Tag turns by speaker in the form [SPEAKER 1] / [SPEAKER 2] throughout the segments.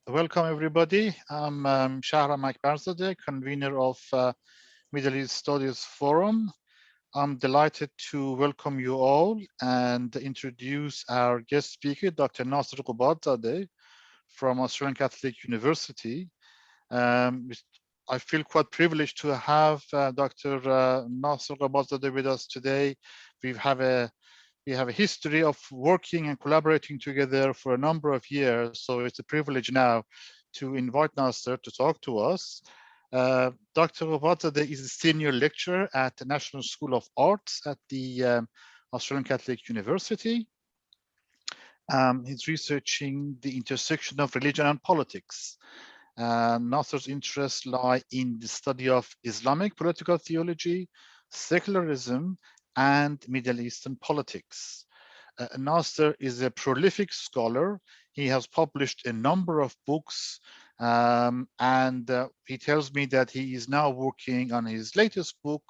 [SPEAKER 1] Welcome, everybody. I'm Shahram Akbarzadeh, convener of Middle East Studies Forum. I'm delighted to welcome you all and introduce our guest speaker, Dr. Naser Ghobadzadeh from Australian Catholic University. I feel quite privileged to have Dr. Naser Ghobadzadeh with us today. We have a history of working and collaborating together for a number of years, so it's a privilege now to invite Naser to talk to us. Dr. Ghobadzadeh is a senior lecturer at the National School of Arts at the Australian Catholic University. He's researching the intersection of religion and politics. Naser's interests lie in the study of Islamic political theology, secularism, and Middle Eastern politics. Naser is a prolific scholar. He has published a number of books, and he tells me that he is now working on his latest book.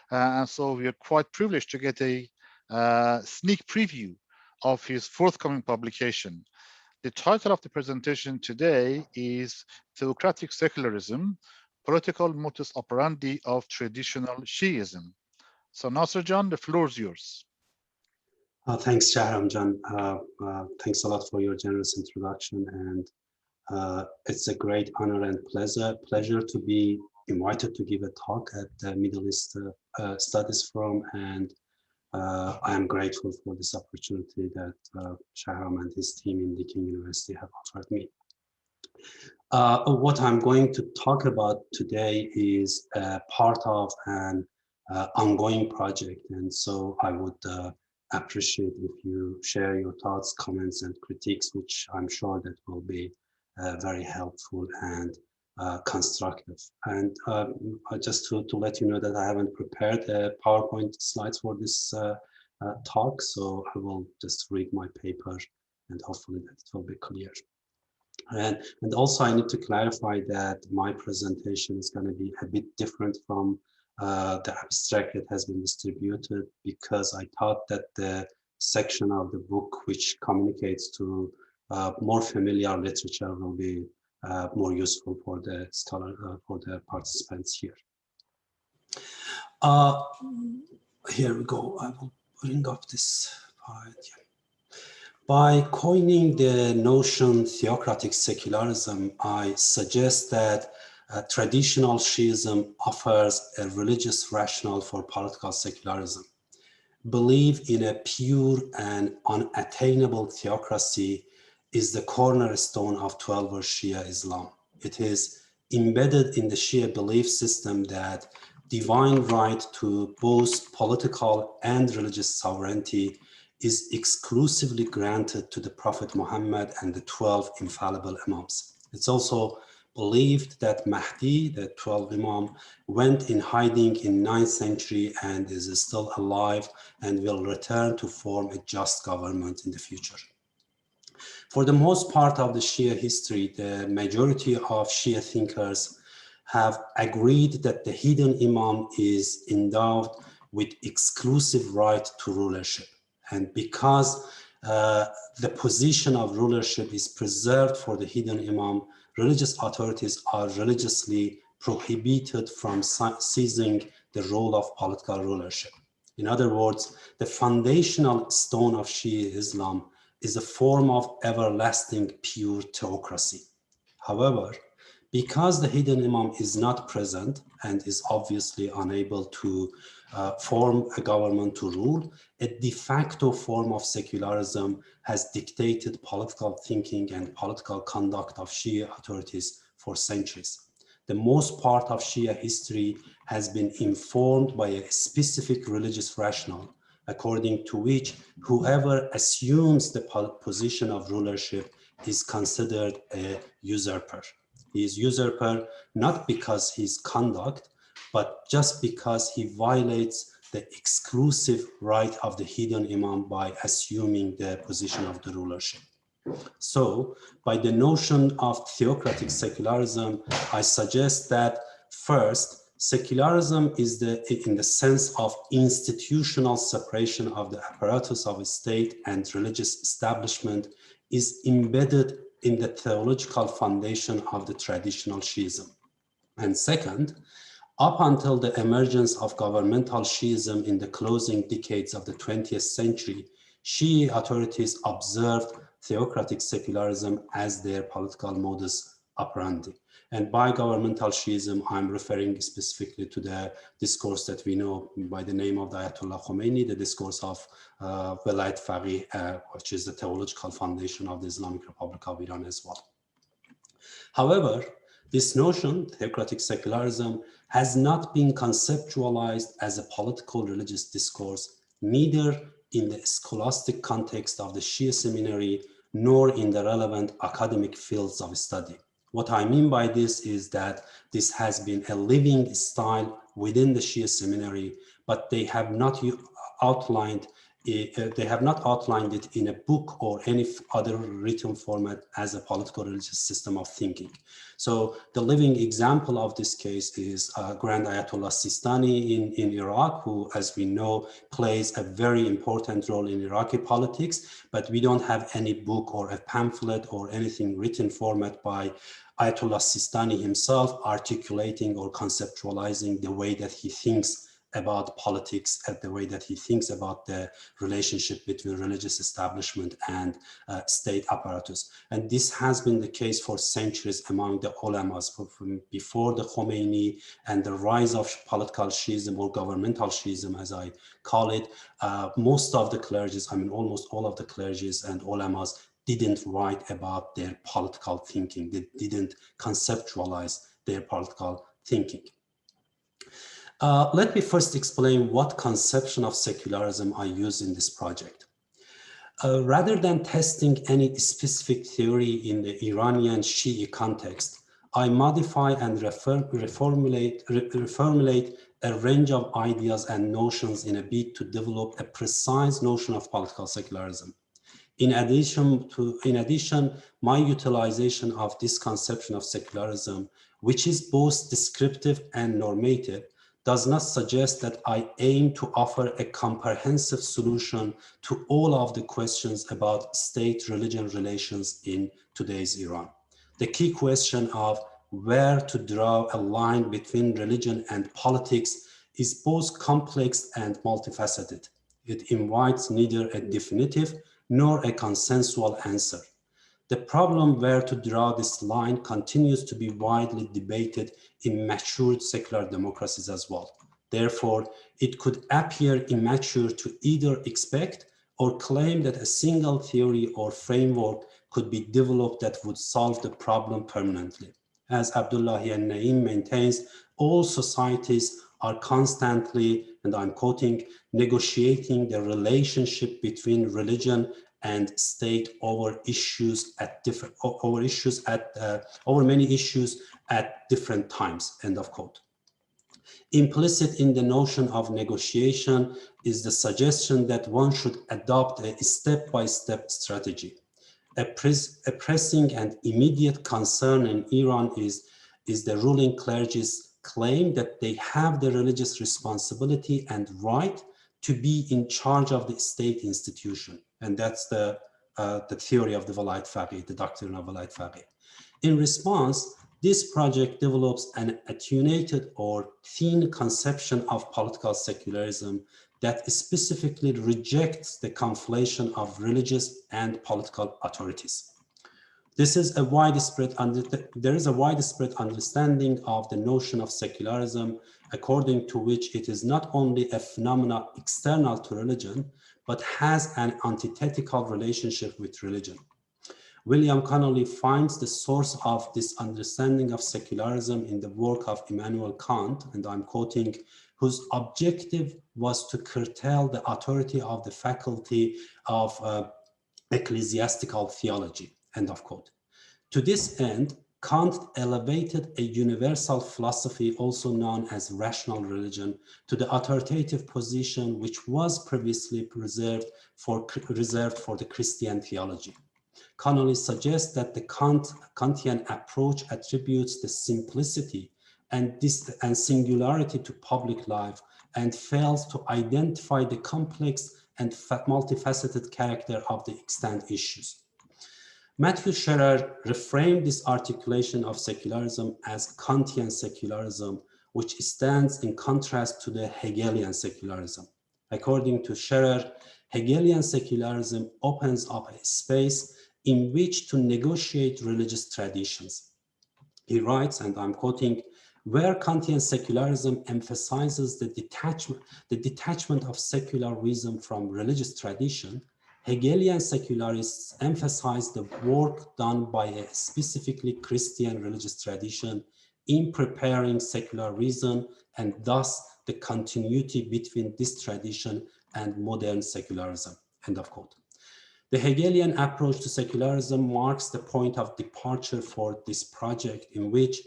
[SPEAKER 1] And so we are quite privileged to get a sneak preview of his forthcoming publication. The title of the presentation today is Theocratic Secularism, Political Modus Operandi of Traditional Shīʿism. So Naser John, the floor is yours.
[SPEAKER 2] Thanks, Shahram John. Thanks a lot for your generous introduction, and it's a great honor and pleasure to be invited to give a talk at the Middle East Studies Forum, and I am grateful for this opportunity that Shahram and his team in Deakin University have offered me. What I'm going to talk about today is part of an ongoing project, and so I would appreciate if you share your thoughts, comments, and critiques, which I'm sure that will be very helpful and constructive. And just to let you know that I haven't prepared PowerPoint slides for this talk, so I will just read my paper and hopefully that it will be clear. And also I need to clarify that my presentation is going to be a bit different from the abstract that has been distributed, because I thought that the section of the book which communicates to more familiar literature will be more useful for the for the participants here. Here we go. I will bring up this slide. Yeah. By coining the notion theocratic secularism, I suggest that traditional Shīʿism offers a religious rationale for political secularism. Belief in a pure and unattainable theocracy is the cornerstone of 12-verse Shia Islam. It is embedded in the Shia belief system that divine right to both political and religious sovereignty is exclusively granted to the Prophet Muhammad and the 12 infallible Imams. It's also believed that Mahdi, the 12th Imam, went in hiding in 9th century and is still alive and will return to form a just government in the future. For the most part of the Shia history, the majority of Shia thinkers have agreed that the hidden Imam is endowed with exclusive right to rulership. And because the position of rulership is preserved for the hidden Imam, religious authorities are religiously prohibited from seizing the role of political rulership. In other words, the foundational stone of Shia Islam is a form of everlasting pure theocracy. However, because the hidden Imam is not present and is obviously unable to form a government to rule, a de facto form of secularism has dictated political thinking and political conduct of Shia authorities for centuries. The most part of Shia history has been informed by a specific religious rationale, according to which whoever assumes the position of rulership is considered a usurper. He is usurper not because his conduct, but just because he violates the exclusive right of the hidden Imam by assuming the position of the rulership. So, by the notion of theocratic secularism, I suggest that first, secularism is in the sense of institutional separation of the apparatus of a state and religious establishment is embedded in the theological foundation of the traditional Shīʿism. And second, up until the emergence of governmental Shīʿism in the closing decades of the 20th century, Shi'i authorities observed theocratic secularism as their political modus operandi. And by governmental Shīʿism, I'm referring specifically to the discourse that we know by the name of the Ayatollah Khomeini, the discourse of Velayat Faqih, which is the theological foundation of the Islamic Republic of Iran as well. However, this notion, theocratic secularism, has not been conceptualized as a political religious discourse, neither in the scholastic context of the Shia seminary, nor in the relevant academic fields of study. What I mean by this is that this has been a living style within the Shia seminary, but they have not outlined it in a book or any other written format as a political religious system of thinking. So the living example of this case is Grand Ayatollah Sistani in Iraq, who, as we know, plays a very important role in Iraqi politics, but we don't have any book or a pamphlet or anything written format by Ayatollah Sistani himself articulating or conceptualizing the way that he thinks about politics and the way that he thinks about the relationship between religious establishment and state apparatus. And this has been the case for centuries among the ulamas from before the Khomeini and the rise of political Shīʿism or governmental Shīʿism, as I call it. Most of the clergies, I mean, almost all of the clergies and ulamas didn't write about their political thinking. They didn't conceptualize their political thinking. Let me first explain what conception of secularism I use in this project. Rather than testing any specific theory in the Iranian Shi'i context, I modify and reformulate a range of ideas and notions in a bid to develop a precise notion of political secularism. In addition, my utilization of this conception of secularism, which is both descriptive and normative, does not suggest that I aim to offer a comprehensive solution to all of the questions about state-religion relations in today's Iran. The key question of where to draw a line between religion and politics is both complex and multifaceted. It invites neither a definitive nor a consensual answer. The problem where to draw this line continues to be widely debated in matured secular democracies as well. Therefore, it could appear immature to either expect or claim that a single theory or framework could be developed that would solve the problem permanently. As Abdullahi al-Naim maintains, all societies are constantly, and I'm quoting, negotiating the relationship between religion and state over many issues at different times, end of quote. Implicit in the notion of negotiation is the suggestion that one should adopt a step-by-step strategy. A pressing and immediate concern in Iran is the ruling clergy's claim that they have the religious responsibility and right to be in charge of the state institution. And that's the theory of the Velayat Faqih, the doctrine of Velayat Faqih. In response, this project develops an attenuated or thin conception of political secularism that specifically rejects the conflation of religious and political authorities. There is a widespread understanding of the notion of secularism, according to which it is not only a phenomenon external to religion, but has an antithetical relationship with religion. William Connolly finds the source of this understanding of secularism in the work of Immanuel Kant, and I'm quoting, whose objective was to curtail the authority of the faculty of ecclesiastical theology, end of quote. To this end, Kant elevated a universal philosophy, also known as rational religion, to the authoritative position which was previously reserved for the Christian theology. Connolly suggests that the Kantian approach attributes the simplicity and singularity to public life and fails to identify the complex and multifaceted character of the extant issues. Matthew Scherer reframed this articulation of secularism as Kantian secularism, which stands in contrast to the Hegelian secularism. According to Scherer, Hegelian secularism opens up a space in which to negotiate religious traditions. He writes, and I'm quoting, where Kantian secularism emphasizes the detachment of secular reason from religious tradition, Hegelian secularists emphasize the work done by a specifically Christian religious tradition in preparing secular reason, and thus the continuity between this tradition and modern secularism, end of quote. The Hegelian approach to secularism marks the point of departure for this project, in which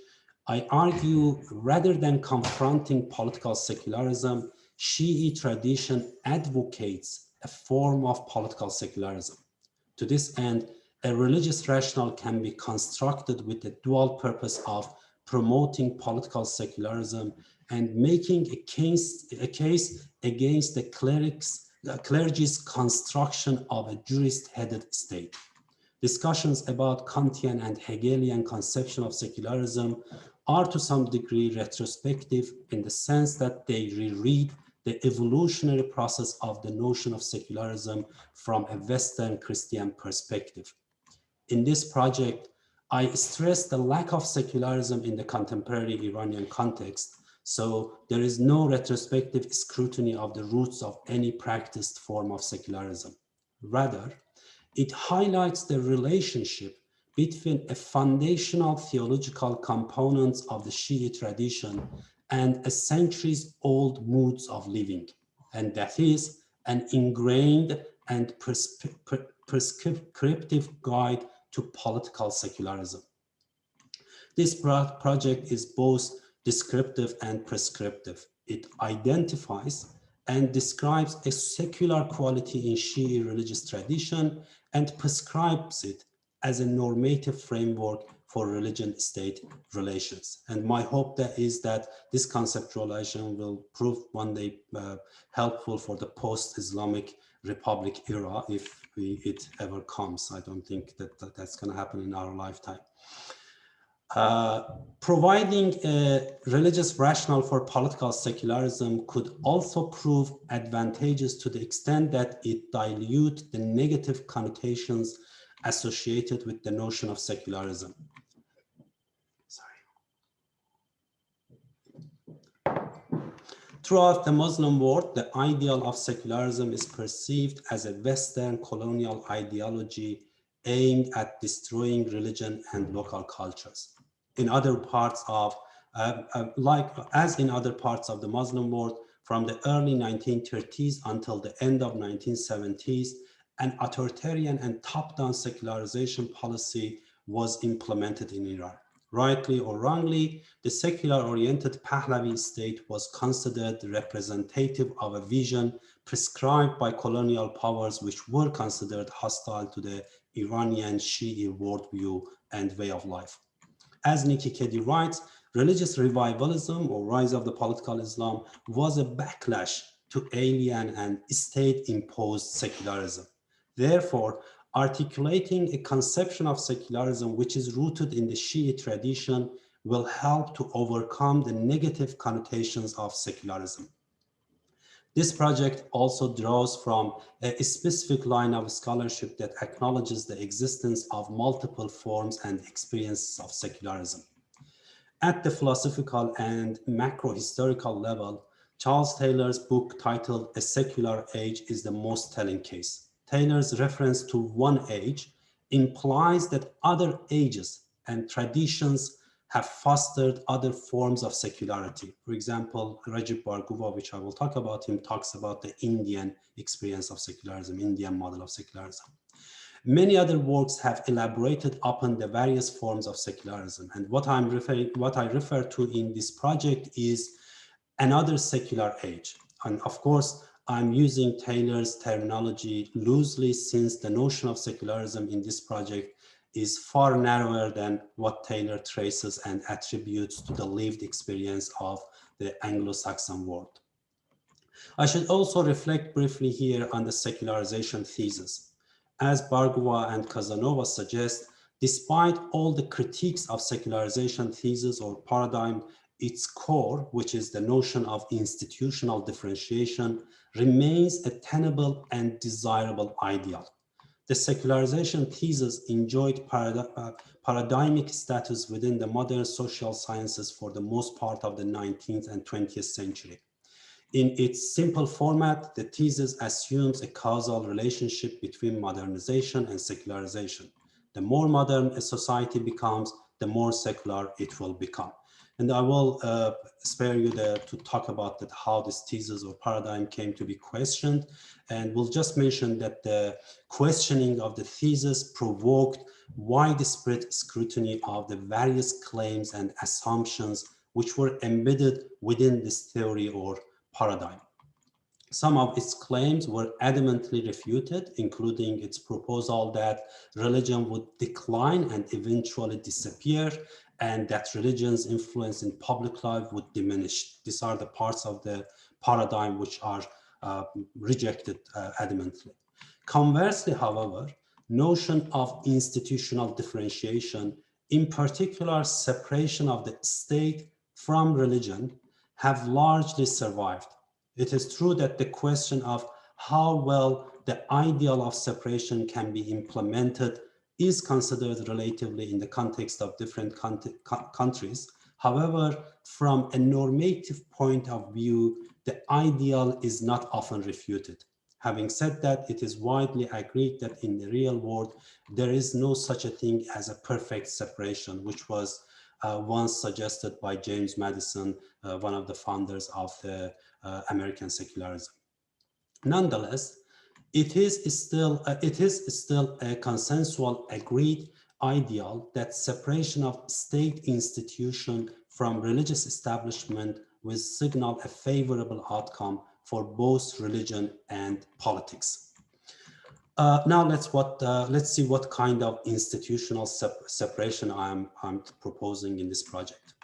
[SPEAKER 2] I argue, rather than confronting political secularism, Shi'i tradition advocates a form of political secularism. To this end, a religious rationale can be constructed with the dual purpose of promoting political secularism and making a case against the clergy's construction of a jurist-headed state. Discussions about Kantian and Hegelian conception of secularism are to some degree retrospective in the sense that they reread the evolutionary process of the notion of secularism from a Western Christian perspective. In this project, I stress the lack of secularism in the contemporary Iranian context, so there is no retrospective scrutiny of the roots of any practiced form of secularism. Rather, it highlights the relationship between a foundational theological component of the Shi'i tradition and a centuries-old moods of living, and that is an ingrained and prescriptive guide to political secularism. This project is both descriptive and prescriptive. It identifies and describes a secular quality in Shi'i religious tradition and prescribes it as a normative framework for religion-state relations. And my hope that is that this conceptualization will prove one day helpful for the post-Islamic Republic era if it ever comes. I don't think that's going to happen in our lifetime. Providing a religious rationale for political secularism could also prove advantageous to the extent that it dilutes the negative connotations associated with the notion of secularism. Throughout the Muslim world, the ideal of secularism is perceived as a Western colonial ideology aimed at destroying religion and local cultures. In other parts of, as in other parts of the Muslim world, from the early 1930s until the end of 1970s, an authoritarian and top-down secularization policy was implemented in Iran. Rightly or wrongly, the secular-oriented Pahlavi state was considered representative of a vision prescribed by colonial powers which were considered hostile to the Iranian Shi'i worldview and way of life. As Nikki Keddie writes, religious revivalism or rise of the political Islam was a backlash to alien and state-imposed secularism. Therefore, articulating a conception of secularism which is rooted in the Shi'i tradition will help to overcome the negative connotations of secularism. This project also draws from a specific line of scholarship that acknowledges the existence of multiple forms and experiences of secularism. At the philosophical and macro-historical level, Charles Taylor's book titled A Secular Age is the most telling case. Taylor's reference to one age implies that other ages and traditions have fostered other forms of secularity. For example, Rajib Barguva, which I will talk about him, talks about the Indian experience of secularism, Indian model of secularism. Many other works have elaborated upon the various forms of secularism. And what I refer to in this project is another secular age. And of course, I'm using Taylor's terminology loosely since the notion of secularism in this project is far narrower than what Taylor traces and attributes to the lived experience of the Anglo-Saxon world. I should also reflect briefly here on the secularization thesis. As Bargova and Casanova suggest, despite all the critiques of secularization thesis or paradigm, its core, which is the notion of institutional differentiation, remains a tenable and desirable ideal. The secularization thesis enjoyed paradigmic status within the modern social sciences for the most part of the 19th and 20th century. In its simple format, the thesis assumes a causal relationship between modernization and secularization. The more modern a society becomes, the more secular it will become. And I will spare you to talk about that, how this thesis or paradigm came to be questioned. And we'll just mention that the questioning of the thesis provoked widespread scrutiny of the various claims and assumptions which were embedded within this theory or paradigm. Some of its claims were adamantly refuted, including its proposal that religion would decline and eventually disappear, and that religion's influence in public life would diminish. These are the parts of the paradigm which are rejected adamantly. Conversely, however, notion of institutional differentiation, in particular separation of the state from religion, have largely survived. It is true that the question of how well the ideal of separation can be implemented is considered relatively in the context of different countries. However, from a normative point of view, the ideal is not often refuted. Having said that, it is widely agreed that in the real world, there is no such a thing as a perfect separation, which was once suggested by James Madison, one of the founders of the American secularism. Nonetheless, it is still a consensual agreed ideal that separation of state institution from religious establishment will signal a favorable outcome for both religion and politics. Now let's see what kind of institutional separation I'm proposing in this project.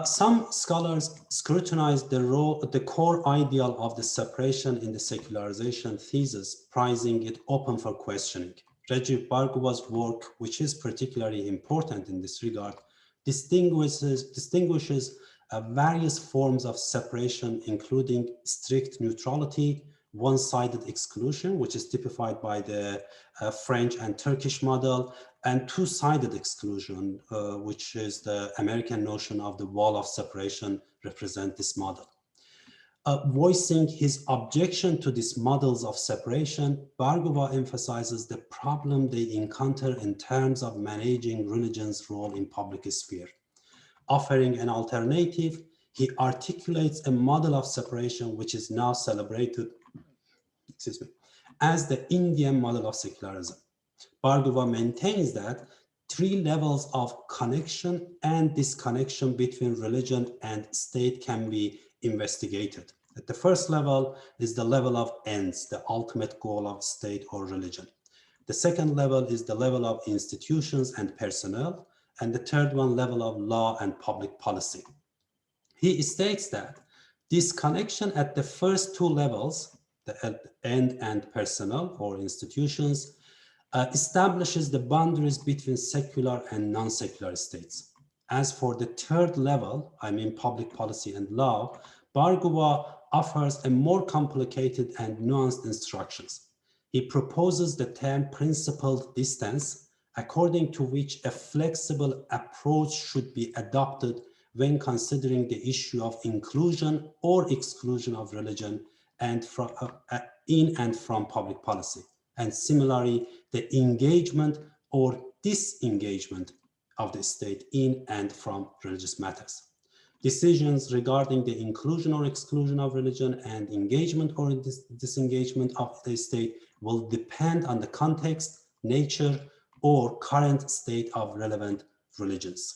[SPEAKER 2] Some scholars scrutinize the core ideal of the separation in the secularization thesis, prizing it open for questioning. Rajiv Bhargava's work, which is particularly important in this regard, distinguishes various forms of separation, including strict neutrality, one-sided exclusion, which is typified by the French and Turkish model, and two-sided exclusion, which is the American notion of the wall of separation, represent this model. Voicing his objection to these models of separation, Bhargava emphasizes the problem they encounter in terms of managing religion's role in public sphere. Offering an alternative, he articulates a model of separation which is now celebrated, as the Indian model of secularism. Bhargava maintains that three levels of connection and disconnection between religion and state can be investigated. At the first level is the level of ends, the ultimate goal of state or religion. The second level is the level of institutions and personnel, and the third one, level of law and public policy. He states that disconnection at the first two levels, the end and personnel or institutions, establishes the boundaries between secular and non-secular states. As for the third level, I mean public policy and law, Bhargava offers a more complicated and nuanced instructions. He proposes the term principled distance, according to which a flexible approach should be adopted when considering the issue of inclusion or exclusion of religion and in and from public policy. And similarly, the engagement or disengagement of the state in and from religious matters. Decisions regarding the inclusion or exclusion of religion and engagement or disengagement of the state will depend on the context, nature, or current state of relevant religions.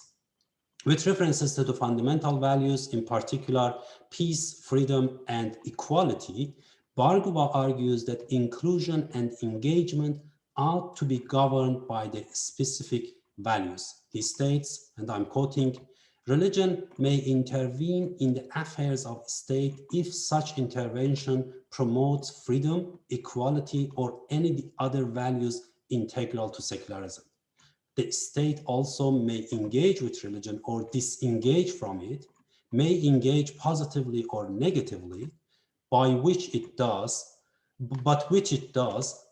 [SPEAKER 2] With references to the fundamental values, in particular, peace, freedom, and equality, Bhargava argues that inclusion and engagement ought to be governed by the specific values. He states, and I'm quoting, Religion may intervene in the affairs of state if such intervention promotes freedom, equality, or any other values integral to secularism. The state also may engage with religion or disengage from it, may engage positively or negatively, but which it does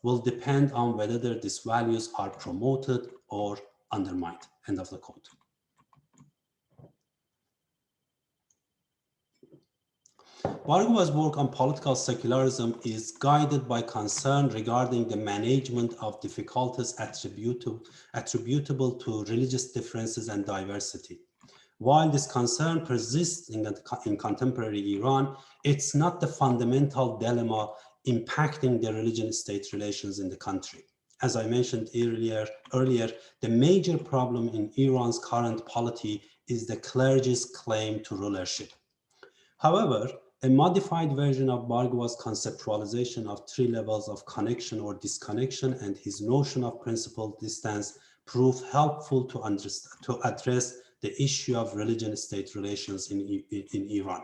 [SPEAKER 2] will depend on whether these values are promoted or undermined. End of the quote. Bargova's work on political secularism is guided by concern regarding the management of difficulties attributable to religious differences and diversity. While this concern persists in contemporary Iran, it's not the fundamental dilemma impacting the religion-state relations in the country. As I mentioned earlier, the major problem in Iran's current polity is the clergy's claim to rulership. However, a modified version of Bargova's conceptualization of three levels of connection or disconnection and his notion of principled distance prove helpful to address the issue of religion-state relations in Iran.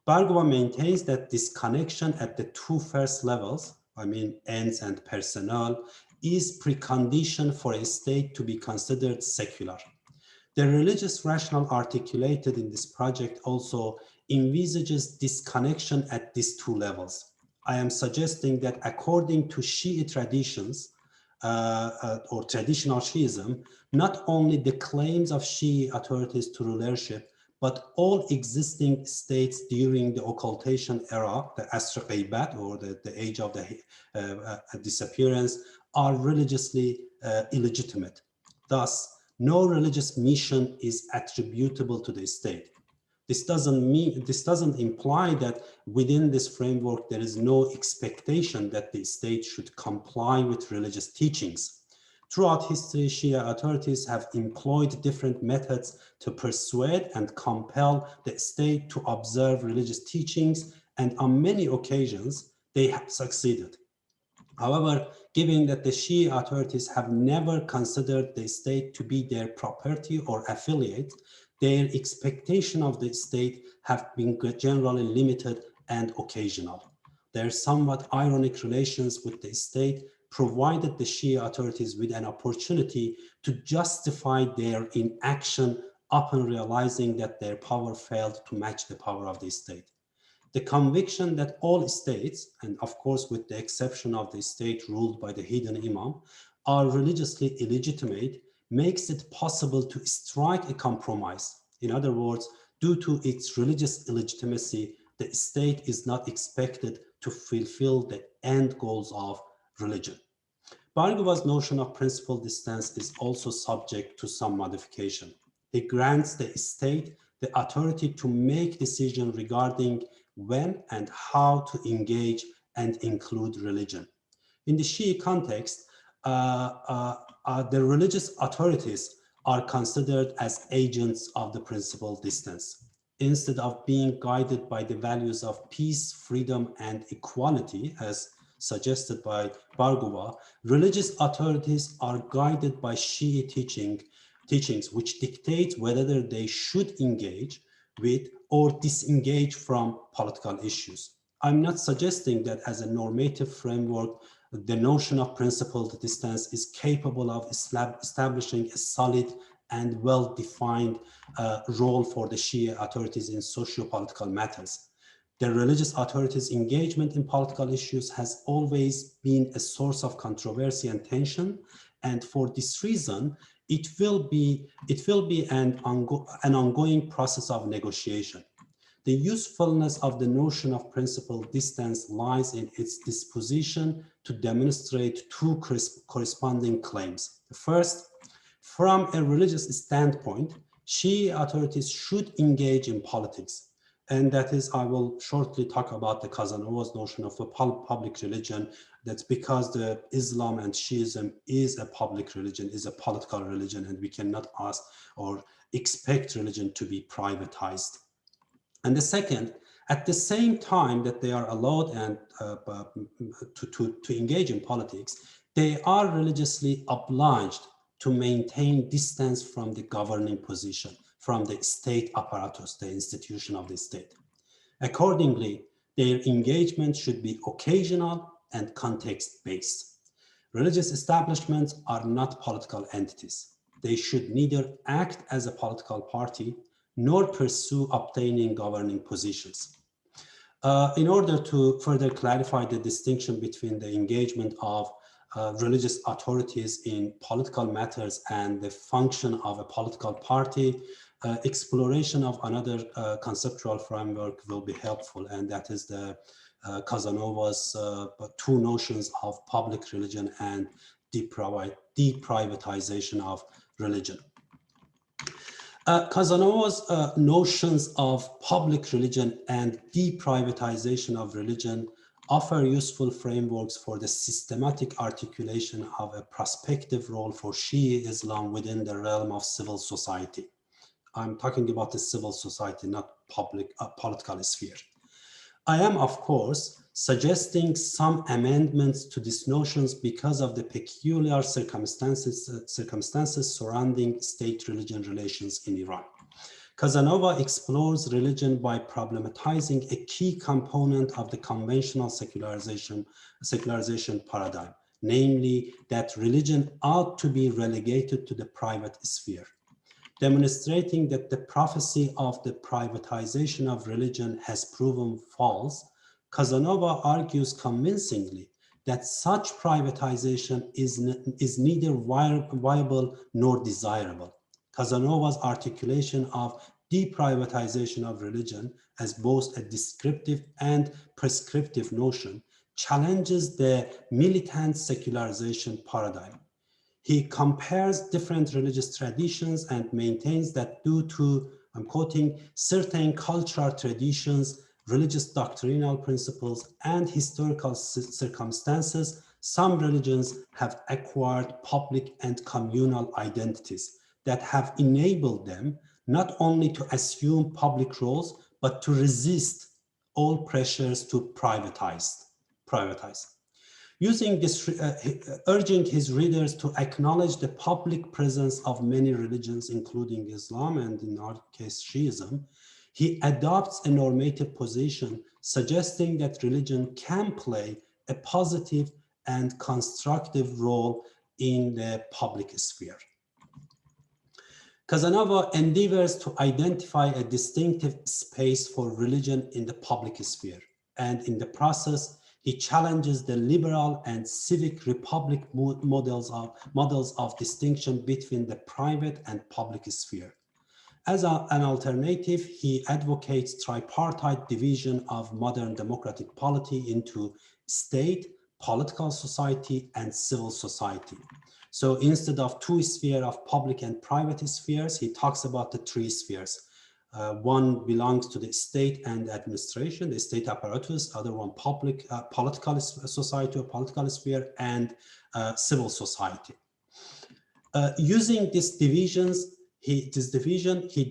[SPEAKER 2] Bargova maintains that disconnection at the two first levels, ends and personnel, is precondition for a state to be considered secular. The religious rationale articulated in this project also envisages disconnection at these two levels. I am suggesting that according to Shi'i traditions, or traditional Shi'ism, not only the claims of Shi'i authorities to rulership, but all existing states during the occultation era, the Asr Ghaybat, or the age of the disappearance, are religiously illegitimate. Thus, no religious mission is attributable to the state. This doesn't imply that within this framework there is no expectation that the state should comply with religious teachings. Throughout history, Shia authorities have employed different methods to persuade and compel the state to observe religious teachings, and on many occasions they have succeeded. However, given that the Shia authorities have never considered the state to be their property or affiliate, their expectation of the state have been generally limited and occasional. Their somewhat ironic relations with the state provided the Shia authorities with an opportunity to justify their inaction upon realizing that their power failed to match the power of the state. The conviction that all states, and of course with the exception of the state ruled by the hidden imam, are religiously illegitimate makes it possible to strike a compromise. In other words, due to its religious illegitimacy, the state is not expected to fulfill the end goals of religion. Bargova's notion of principled distance is also subject to some modification. He grants the state the authority to make decisions regarding when and how to engage and include religion. In the Shi'i context, the religious authorities are considered as agents of the principled distance. Instead of being guided by the values of peace, freedom, and equality, as suggested by Bargova, religious authorities are guided by Shi'i teachings which dictate whether they should engage with or disengage from political issues. I'm not suggesting that as a normative framework, the notion of principled distance is capable of establishing a solid and well-defined role for the Shia authorities in socio-political matters. The religious authorities' engagement in political issues has always been a source of controversy and tension, and for this reason, it will be an ongoing process of negotiation. The usefulness of the notion of principled distance lies in its disposition to demonstrate two corresponding claims. The first, from a religious standpoint, Shia authorities should engage in politics. And that is, I will shortly talk about the Casanova's notion of a public religion. That's because the Islam and Shi'ism is a public religion, is a political religion, and we cannot ask or expect religion to be privatized. And the second, at the same time that they are allowed and to engage in politics, they are religiously obliged to maintain distance from the governing position, from the state apparatus, the institution of the state. Accordingly, their engagement should be occasional and context-based. Religious establishments are not political entities. They should neither act as a political party nor pursue obtaining governing positions. In order to further clarify the distinction between the engagement of religious authorities in political matters and the function of a political party, exploration of another conceptual framework will be helpful, and that is the Casanova's two notions of public religion and deprivatization of religion. Casanova's notions of public religion and deprivatization of religion offer useful frameworks for the systematic articulation of a prospective role for Shia Islam within the realm of civil society. I'm talking about the civil society, not public political sphere. I am, of course, suggesting some amendments to these notions because of the peculiar circumstances surrounding state-religion relations in Iran. Casanova explores religion by problematizing a key component of the conventional secularization paradigm, namely that religion ought to be relegated to the private sphere. Demonstrating that the prophecy of the privatization of religion has proven false, Casanova argues convincingly that such privatization is neither viable nor desirable. Casanova's articulation of deprivatization of religion as both a descriptive and prescriptive notion challenges the militant secularization paradigm. He compares different religious traditions and maintains that due to, I'm quoting, certain cultural traditions, religious doctrinal principles, and historical circumstances, some religions have acquired public and communal identities that have enabled them not only to assume public roles, but to resist all pressures to privatize. Using this, urging his readers to acknowledge the public presence of many religions, including Islam and in our case Shīʿism, he adopts a normative position suggesting that religion can play a positive and constructive role in the public sphere. Casanova endeavors to identify a distinctive space for religion in the public sphere, and in the process, he challenges the liberal and civic republic models of distinction between the private and public sphere. As an alternative, he advocates tripartite division of modern democratic polity into state, political society, and civil society. So instead of two spheres of public and private spheres, he talks about the three spheres. One belongs to the state and administration, the state apparatus, other one public, political society or political sphere, and civil society. Using these divisions, he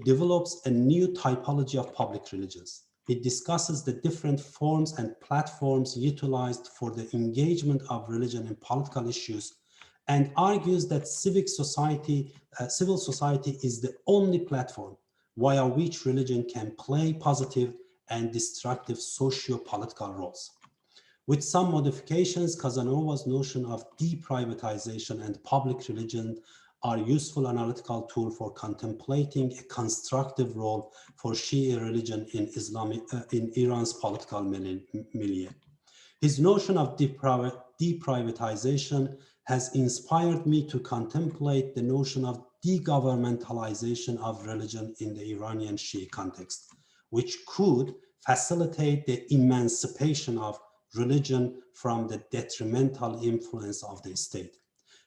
[SPEAKER 2] develops a new typology of public religions. He discusses the different forms and platforms utilized for the engagement of religion in political issues, and argues that civil society is the only platform via which religion can play positive and destructive socio-political roles. With some modifications, Casanova's notion of deprivatization and public religion are useful analytical tool for contemplating a constructive role for Shia religion in Iran's political milieu. His notion of deprivatization has inspired me to contemplate the notion of degovernmentalization of religion in the Iranian Shia context, which could facilitate the emancipation of religion from the detrimental influence of the state.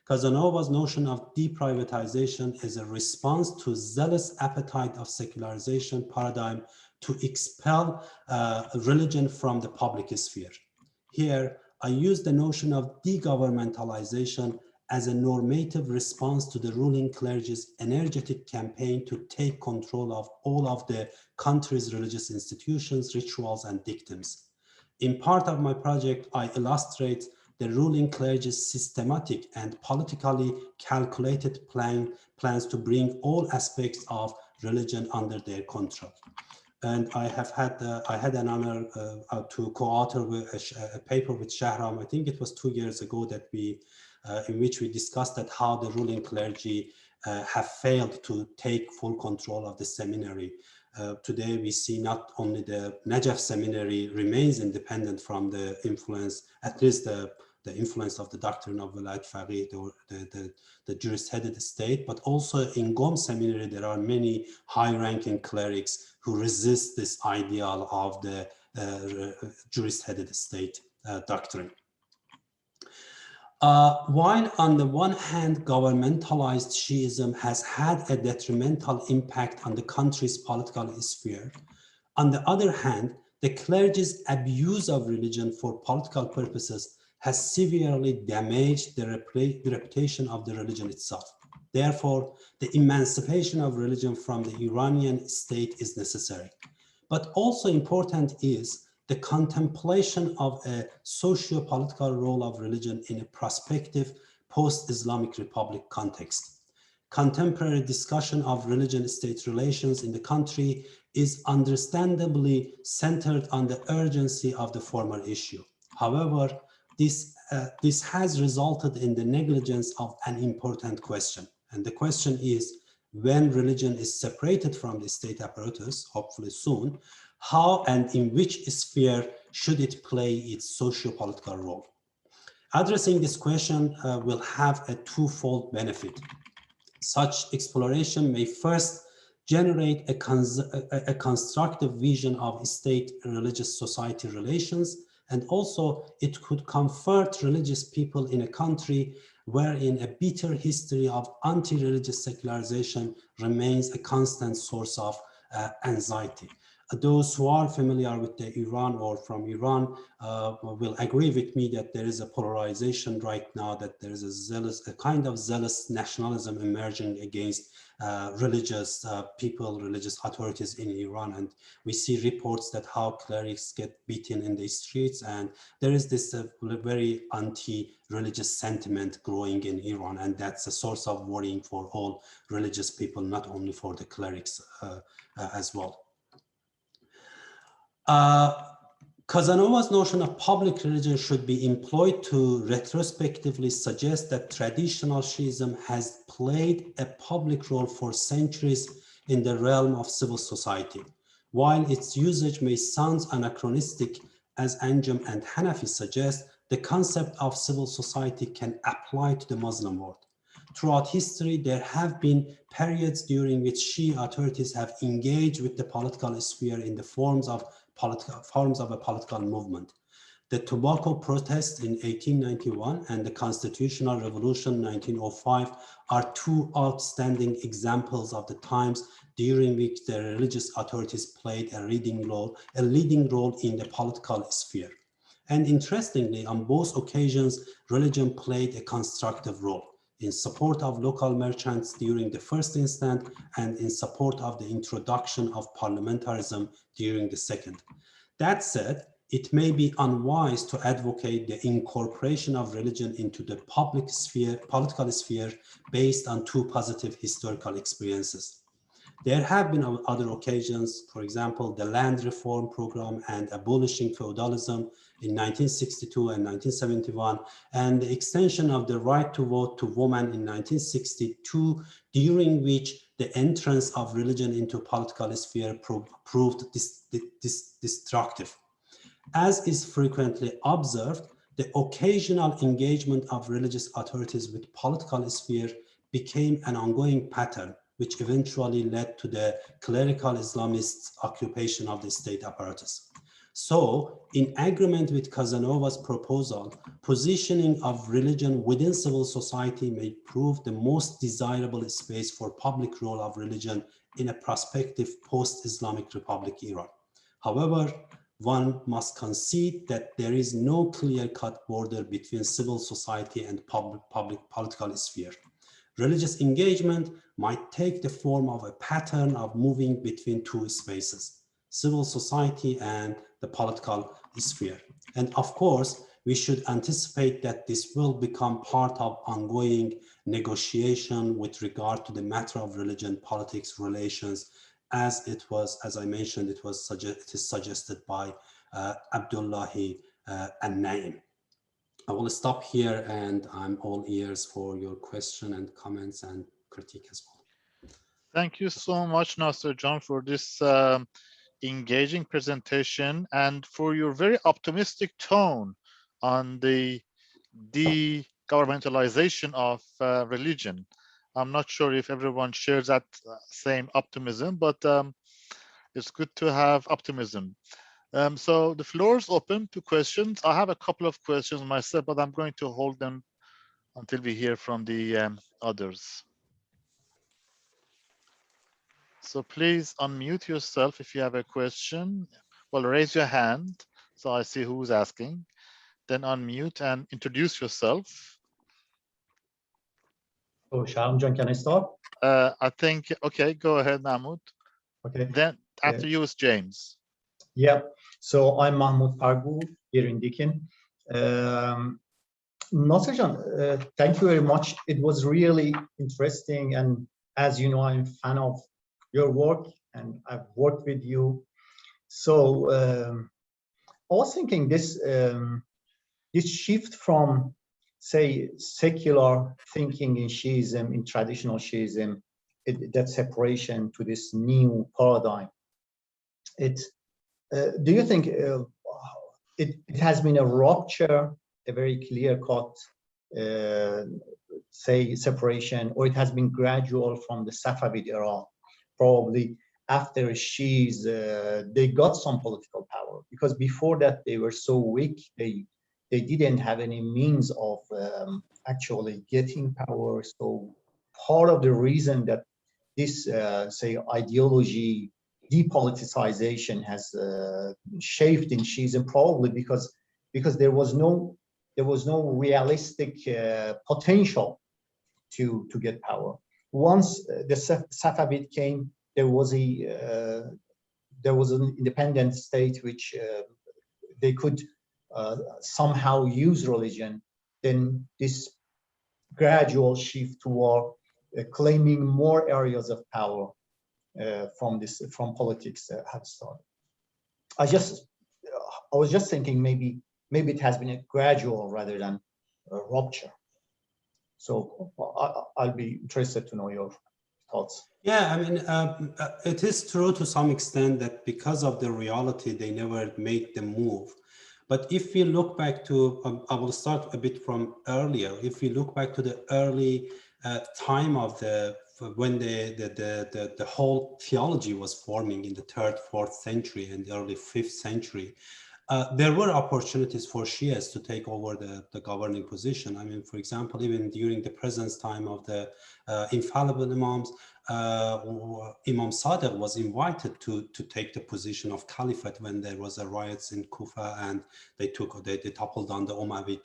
[SPEAKER 2] Casanova's notion of deprivatization is a response to zealous appetite of secularization paradigm to expel religion from the public sphere. Here, I use the notion of degovernmentalization as a normative response to the ruling clergy's energetic campaign to take control of all of the country's religious institutions, rituals, and dictums. In part of my project, I illustrate the ruling clergy's systematic and politically calculated plans to bring all aspects of religion under their control. And I had an honor to co-author a paper with Shahram. I think it was 2 years ago that in which we discussed that how the ruling clergy have failed to take full control of the seminary. Today we see not only the Najaf seminary remains independent from the influence, at least the influence of the doctrine of Velayat Faqih, or the jurist-headed state, but also in Qom seminary there are many high-ranking clerics who resist this ideal of the jurist-headed state doctrine. While on the one hand, governmentalized Shīʿism has had a detrimental impact on the country's political sphere, on the other hand, the clergy's abuse of religion for political purposes has severely damaged the reputation of the religion itself. Therefore, the emancipation of religion from the Iranian state is necessary. But also important is the contemplation of a socio-political role of religion in a prospective post-Islamic Republic context. Contemporary discussion of religion-state relations in the country is understandably centered on the urgency of the former issue. However, this has resulted in the negligence of an important question. And the question is, when religion is separated from the state apparatus, hopefully soon, how and in which sphere should it play its socio-political role? Addressing this question will have a twofold benefit. Such exploration may first generate a constructive vision of state-religious society relations, and also it could comfort religious people in a country wherein a bitter history of anti-religious secularization remains a constant source of anxiety. Those who are familiar with the Iran or from Iran will agree with me that there is a polarization right now, that there is a kind of zealous nationalism emerging against religious people, religious authorities in Iran. And we see reports that how clerics get beaten in the streets, and there is this very anti-religious sentiment growing in Iran, and that's a source of worrying for all religious people, not only for the clerics as well. Casanova's notion of public religion should be employed to retrospectively suggest that traditional Shīʿism has played a public role for centuries in the realm of civil society. While its usage may sound anachronistic, as Anjum and Hanafi suggest, the concept of civil society can apply to the Muslim world. Throughout history, there have been periods during which Shia authorities have engaged with the political sphere in the forms of a political movement. The tobacco protests in 1891 and the Constitutional Revolution 1905 are two outstanding examples of the times during which the religious authorities played a leading role in the political sphere. And interestingly, on both occasions, religion played a constructive role in support of local merchants during the first instant and in support of the introduction of parliamentarism during the second. That said, it may be unwise to advocate the incorporation of religion into the public sphere, political sphere, based on two positive historical experiences. There have been other occasions, for example, the land reform program and abolishing feudalism in 1962 and 1971, and the extension of the right to vote to women in 1962, during which the entrance of religion into political sphere proved destructive. As is frequently observed, the occasional engagement of religious authorities with political sphere became an ongoing pattern, which eventually led to the clerical Islamist occupation of the state apparatus. So, in agreement with Casanova's proposal, positioning of religion within civil society may prove the most desirable space for public role of religion in a prospective post-Islamic Republic era. However, one must concede that there is no clear-cut border between civil society and public political sphere. Religious engagement might take the form of a pattern of moving between two spaces, civil society and the political sphere. And of course, we should anticipate that this will become part of ongoing negotiation with regard to the matter of religion, politics, relations, as it was, as I mentioned, it is suggested by Abdullahi An-Naim. I will stop here, and I'm all ears for your question and comments and critique as well.
[SPEAKER 1] Thank you so much, Naser John, for this engaging presentation and for your very optimistic tone on the de-governmentalization of religion. I'm not sure if everyone shares that same optimism, but it's good to have optimism. So the floor is open to questions. I have a couple of questions myself, but I'm going to hold them until we hear from the others. So please unmute yourself if you have a question. Well, raise your hand so I see who's asking. Then unmute and introduce yourself.
[SPEAKER 3] Oh, Shahram John, can I start?
[SPEAKER 1] I think, okay, go ahead, Mahmoud.
[SPEAKER 3] Okay.
[SPEAKER 1] Then after you is James.
[SPEAKER 3] Yeah, so I'm Mahmoud Fargu here in Deakin. Naser John, thank you very much. It was really interesting. And as you know, I'm a fan of your work and I've worked with you. So I was thinking this shift from, say, secular thinking in Shīʿism, in traditional Shīʿism, that separation to this new paradigm. Do you think it has been a rupture, a very clear-cut, say, separation, or it has been gradual from the Safavid era? Probably after Shi'is, they got some political power, because before that they were so weak, they didn't have any means of actually getting power. So part of the reason that this, say, ideology depoliticization has shaped in Shi'ism, probably because there was no realistic potential to get power. Once the Safavid came, there was an independent state which they could somehow use religion. Then this gradual shift toward claiming more areas of power from politics have started. I was just thinking maybe it has been a gradual rather than a rupture. So I'll be interested to know your thoughts.
[SPEAKER 2] Yeah, I mean, it is true to some extent that because of the reality, they never made the move. But if we look back to, I will start a bit from earlier. If we look back to the early time of when the whole theology was forming in the 3rd, 4th century and the early 5th century, there were opportunities for Shias to take over the governing position. I mean, for example, even during the presence time of the infallible imams, Imam Sadiq was invited to take the position of caliphate when there was a riots in Kufa and they toppled down the Umayyad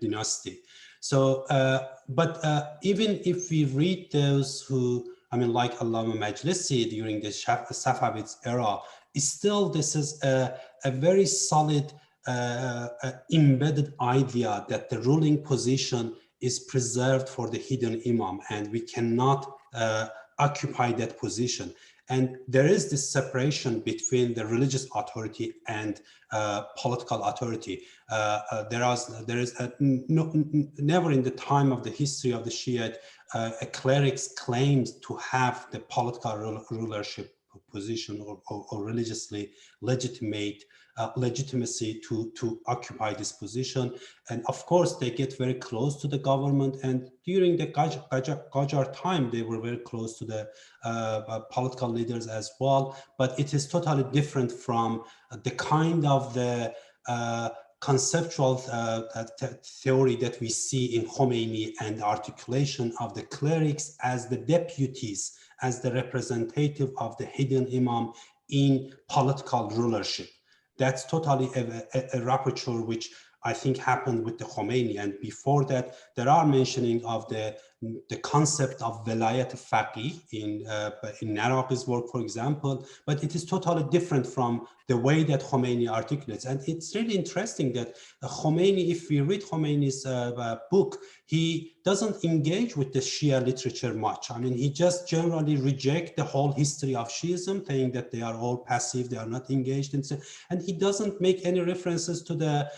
[SPEAKER 2] dynasty. So, but even if we read those who, I mean, like Allama Majlisi during the Safavids era, still this is a very solid embedded idea that the ruling position is preserved for the hidden imam and we cannot occupy that position. And there is this separation between the religious authority and political authority. There is never in the time of the history of the Shiite a clerics claimed to have the political rulership position or religiously legitimacy to occupy this position. And of course, they get very close to the government. And during the Qajar time, they were very close to the political leaders as well. But it is totally different from the kind of the conceptual theory that we see in Khomeini and the articulation of the clerics as the deputies, as the representative of the hidden imam in political rulership. That's totally a rupture which I think happened with the Khomeini. And before that, there are mentioning of the the concept of velayat faqih in Naraq's work, for example, but it is totally different from the way that Khomeini articulates. And it's really interesting that Khomeini, if we read Khomeini's book, he doesn't engage with the Shia literature much. I mean, he just generally rejects the whole history of Shiism, saying that they are all passive, they are not engaged in, and he doesn't make any references to the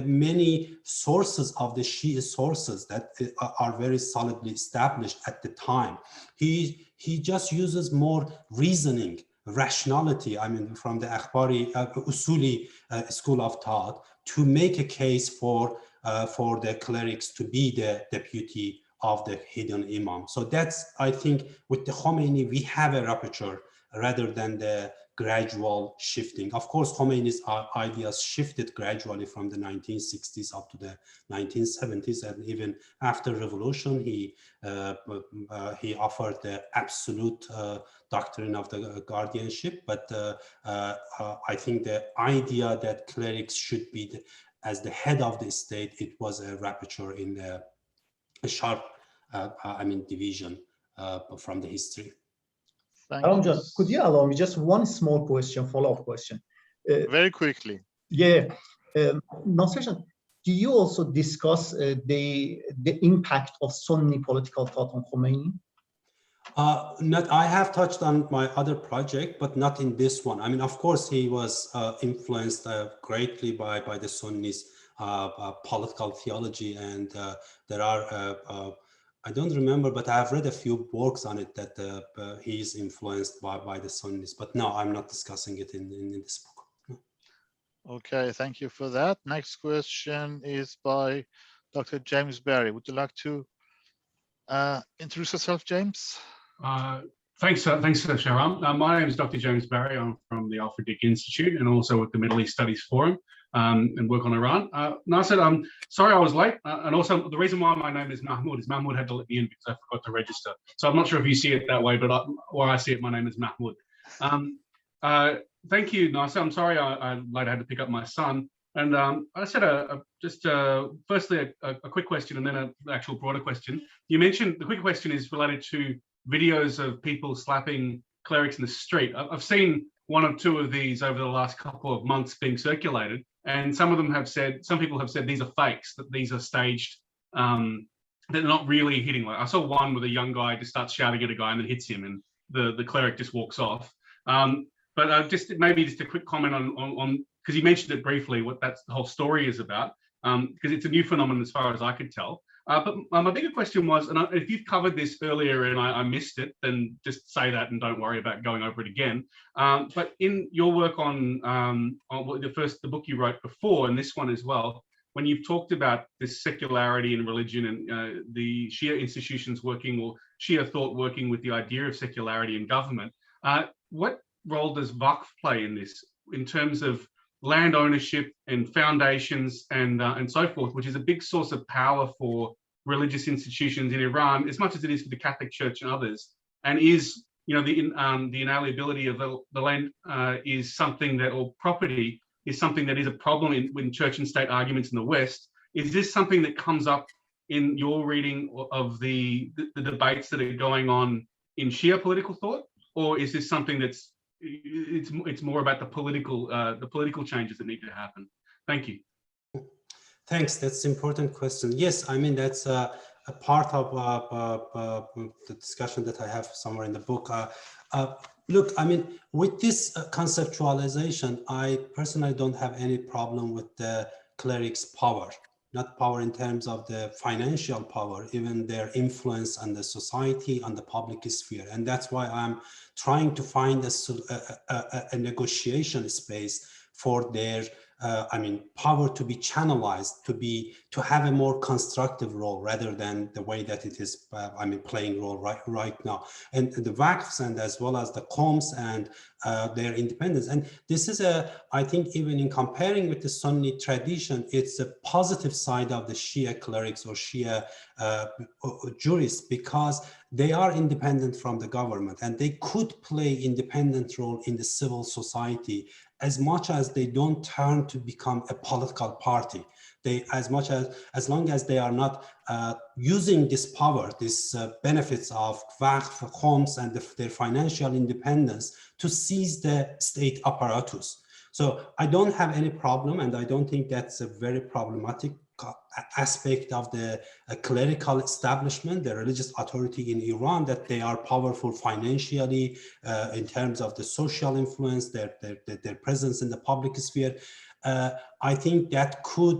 [SPEAKER 2] many sources of the Shia sources that are very solidly established at the time. He just uses more reasoning, rationality, from the Akhbari Usuli school of thought to make a case for the clerics to be the deputy of the hidden imam. So that's, I think, with the Khomeini, we have a rupture rather than the gradual shifting. Of course, Khomeini's ideas shifted gradually from the 1960s up to the 1970s, and even after revolution, he offered the absolute doctrine of the guardianship. But I think the idea that clerics should be as the head of the state, it was a rupture in a sharp, division from the history.
[SPEAKER 3] Could you allow me just one small question, follow-up question?
[SPEAKER 1] Very quickly.
[SPEAKER 3] Yeah. Naser, do you also discuss the impact of Sunni political thought on Khomeini?
[SPEAKER 2] I have touched on my other project, but not in this one. I mean, of course, he was influenced greatly by the Sunnis' political theology, and there are, I don't remember, but I have read a few works on it that he is influenced by the Sunnis. But no, I'm not discussing it in this book. No.
[SPEAKER 1] Okay, thank you for that. Next question is by Dr. James Barry. Would you like to introduce yourself, James?
[SPEAKER 4] Thanks, Shahram. My name is Dr. James Barry. I'm from the Alfred Institute and also with the Middle East Studies Forum and work on Iran. Naser, I'm sorry I was late. And also the reason why my name is Mahmoud is Mahmoud had to let me in because I forgot to register. So I'm not sure if you see it that way, but where I see it, my name is Mahmoud. Thank you, Naser. I'm sorry I later had to pick up my son. And I just had firstly a quick question and then an actual broader question. You mentioned the quick question is related to videos of people slapping clerics in the street. I've seen one or two of these over the last couple of months being circulated, and some people have said these are fakes, that these are staged, they're not really hitting. Like I saw one with a young guy just starts shouting at a guy and then hits him, and the cleric just walks off. But maybe just a quick comment on because you mentioned it briefly, what the whole story is about, because it's a new phenomenon as far as I could tell. But my bigger question was, and if you've covered this earlier and I missed it, then just say that and don't worry about going over it again. But in your work on the book you wrote before, and this one as well, when you've talked about this secularity in religion and the Shia institutions working, or Shia thought working with the idea of secularity in government, what role does Waqf play in this, in terms of land ownership and foundations and so forth, which is a big source of power for religious institutions in Iran, as much as it is for the Catholic Church and others, and is, the inalienability of the land is something that, or property is something that is a problem in church and state arguments in the West. Is this something that comes up in your reading of the debates that are going on in Shia political thought, or is this something that's it's more about the political changes that need to happen? Thank you.
[SPEAKER 2] Thanks. That's an important question. Yes, I mean that's a part of the discussion that I have somewhere in the book. Look, I mean, with this conceptualization, I personally don't have any problem with the clerics' power. Not power in terms of the financial power, even their influence on the society, on the public sphere. And that's why I'm trying to find a negotiation space for their power to be channelized, to have a more constructive role rather than the way that it is, playing role right now. And the Waqfs and as well as the Qoms and their independence. And this is I think even in comparing with the Sunni tradition, it's a positive side of the Shia clerics or Shia jurists, because they are independent from the government and they could play independent role in the civil society as much as they don't turn to become a political party. they, as long as they are not using this power, this benefits of waqf, homes, and their financial independence to seize the state apparatus. So I don't have any problem, and I don't think that's a very problematic aspect of the clerical establishment, the religious authority in Iran, that they are powerful financially in terms of the social influence, their presence in the public sphere. I think that could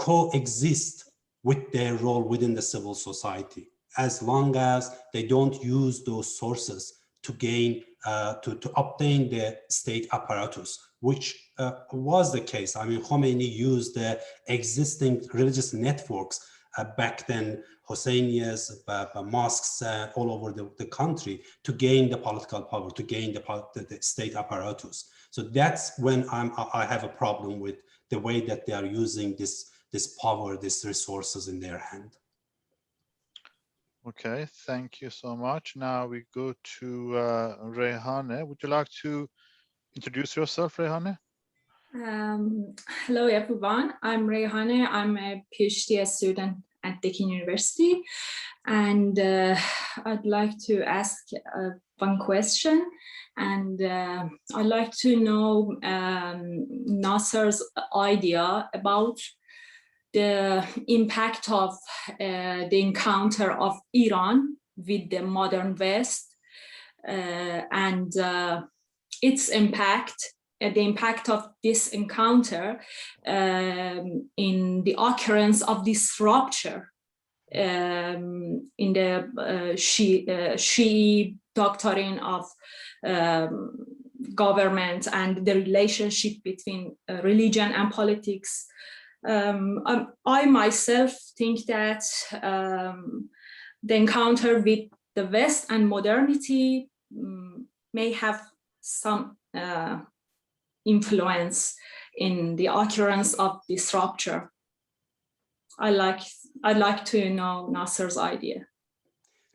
[SPEAKER 2] coexist with their role within the civil society, as long as they don't use those sources to gain, to obtain the state apparatus, which was the case. I mean, Khomeini used the existing religious networks back then, Hosseinias, mosques all over the country, to gain the political power, to gain the state apparatus. So that's when I have a problem with the way that they are using this power, these resources in their hand.
[SPEAKER 1] Okay, thank you so much. Now we go to Rehane. Would you like to introduce yourself, Rehane?
[SPEAKER 5] Hello, everyone. I'm Rehane. I'm a PhD student at Deakin University. And I'd like to ask one question. And I'd like to know Naser's idea about the impact of the encounter of Iran with the modern West and its impact, the impact of this encounter in the occurrence of this rupture in the Shi'i doctrine of government and the relationship between religion and politics. I myself think that the encounter with the West and modernity may have some influence in the occurrence of this rupture. I'd like to know Naser's idea.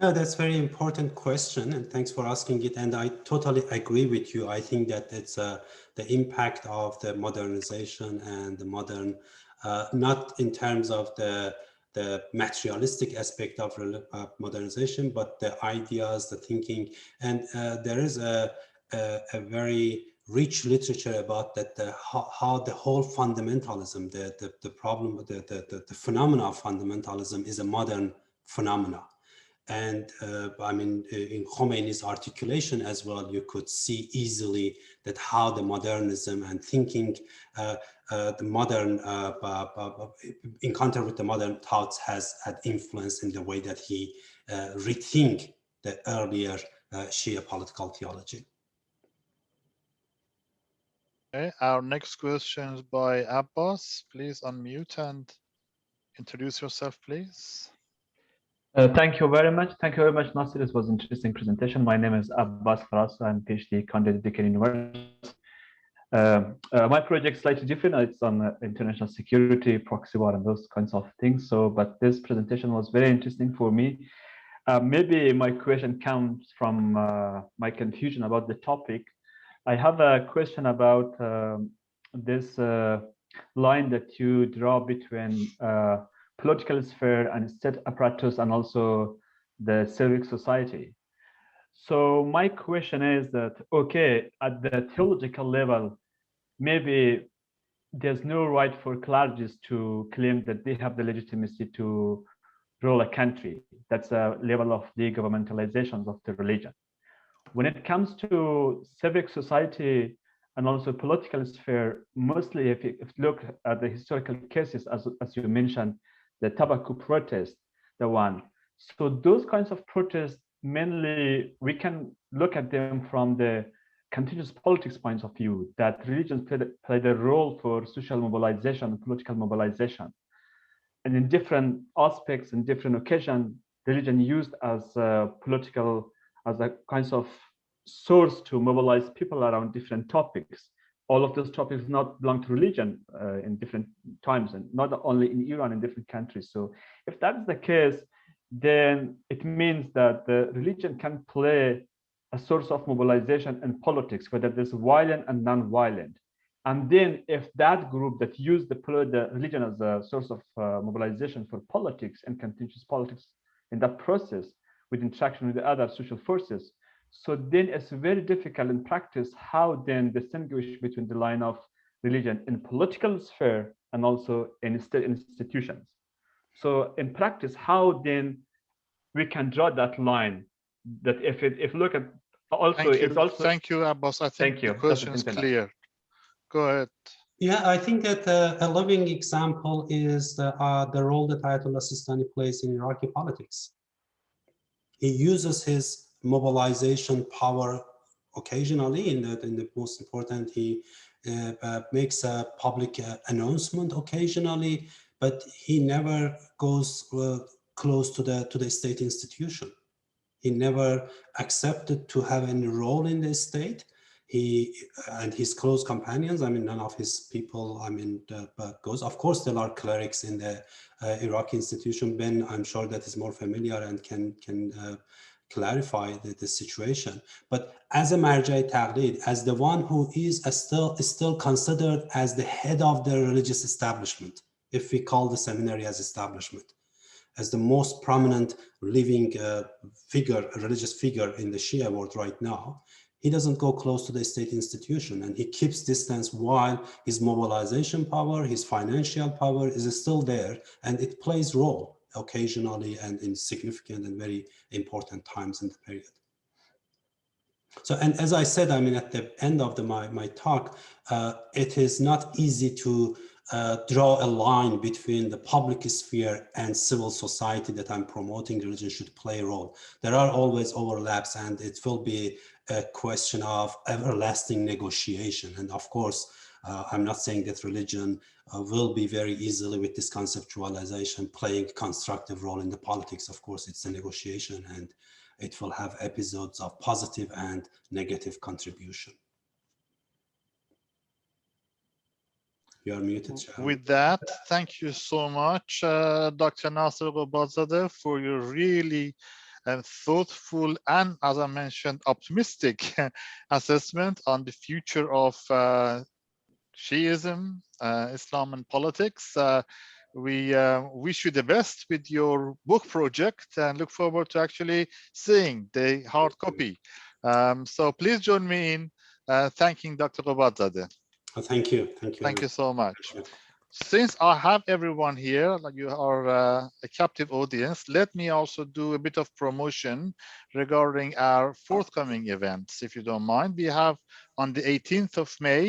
[SPEAKER 2] No, that's a very important question, and thanks for asking it. And I totally agree with you. I think that it's the impact of the modernization and the modern, not in terms of the materialistic aspect of modernization, but the ideas, the thinking. And there is a very rich literature about that, how the whole fundamentalism, the problem, the phenomena of fundamentalism is a modern phenomena. And I mean, in Khomeini's articulation as well, you could see easily that how the modernism and thinking, the modern encounter with the modern thoughts has had influence in the way that he rethink the earlier Shia political theology.
[SPEAKER 1] Okay, our next question is by Abbas. Please unmute and introduce yourself, please.
[SPEAKER 6] Thank you very much. Thank you very much, Naser. This was an interesting presentation. My name is Abbas Faras. I'm PhD candidate at Deakin University. My project is slightly different. It's on international security, proxy war, and those kinds of things. So, but this presentation was very interesting for me. Maybe my question comes from my confusion about the topic. I have a question about this line that you draw between political sphere and state apparatus and also the civic society. So my question is that, okay, at the theological level, maybe there's no right for clergies to claim that they have the legitimacy to rule a country. That's a level of de-governmentalization of the religion. When it comes to civic society and also political sphere, mostly if you look at the historical cases, as you mentioned, the tobacco protest, the one. So those kinds of protests, mainly we can look at them from the continuous politics point of view, that religions played a role for social mobilization, political mobilization. And in different aspects and different occasions, religion used as political, as a kind of source to mobilize people around different topics. All of those topics not belong to religion in different times, and not only in Iran, in different countries. So if that's the case, then it means that the religion can play a source of mobilization in politics, whether it's violent and non-violent. And then if that group that used the religion as a source of mobilization for politics and contentious politics in that process with interaction with the other social forces, so then it's very difficult in practice how then distinguish between the line of religion in political sphere and also in state institutions. So in practice, how then we can draw that line that if look at also it's also
[SPEAKER 1] thank you, Abbas. I think
[SPEAKER 6] thank you.
[SPEAKER 1] the question is clear. Go ahead.
[SPEAKER 2] Yeah, I think that a living example is the role that Ayatollah Sistani plays in Iraqi politics. He uses his mobilization power occasionally. In the most important, he makes a public announcement occasionally, but he never goes close to the state institution. He never accepted to have any role in the state. He and his close companions, I mean, none of his people, I mean, goes. Of course, there are clerics in the Iraqi institution. Ben, I'm sure that is more familiar and can clarify the situation. But as a marja'i taqlid, as the one who is still considered as the head of the religious establishment, if we call the seminary as establishment, as the most prominent living religious figure in the Shia world right now, he doesn't go close to the state institution, and he keeps distance while his mobilization power, his financial power is still there, and it plays role occasionally and in significant and very important times in the period. So, and as I said, I mean, at the end of my talk, it is not easy to draw a line between the public sphere and civil society that I'm promoting. Religion should play a role. There are always overlaps, and it will be a question of everlasting negotiation. And of course, I'm not saying that religion will be very easily with this conceptualization playing a constructive role in the politics. Of course, it's a negotiation, and it will have episodes of positive and negative contribution. You are muted, Shahram.
[SPEAKER 1] With that, thank you so much, Dr. Naser Ghobadzadeh, for your really thoughtful and, as I mentioned, optimistic assessment on the future of Shīʿism, Islam and politics. We wish you the best with your book project and look forward to actually seeing the hard copy. So please join me in thanking Dr. Ghobadzadeh.
[SPEAKER 2] Thank you. Thank you.
[SPEAKER 1] Thank you so much. Since I have everyone here, like you are a captive audience, let me also do a bit of promotion regarding our forthcoming events, if you don't mind. We have on the 18th of May,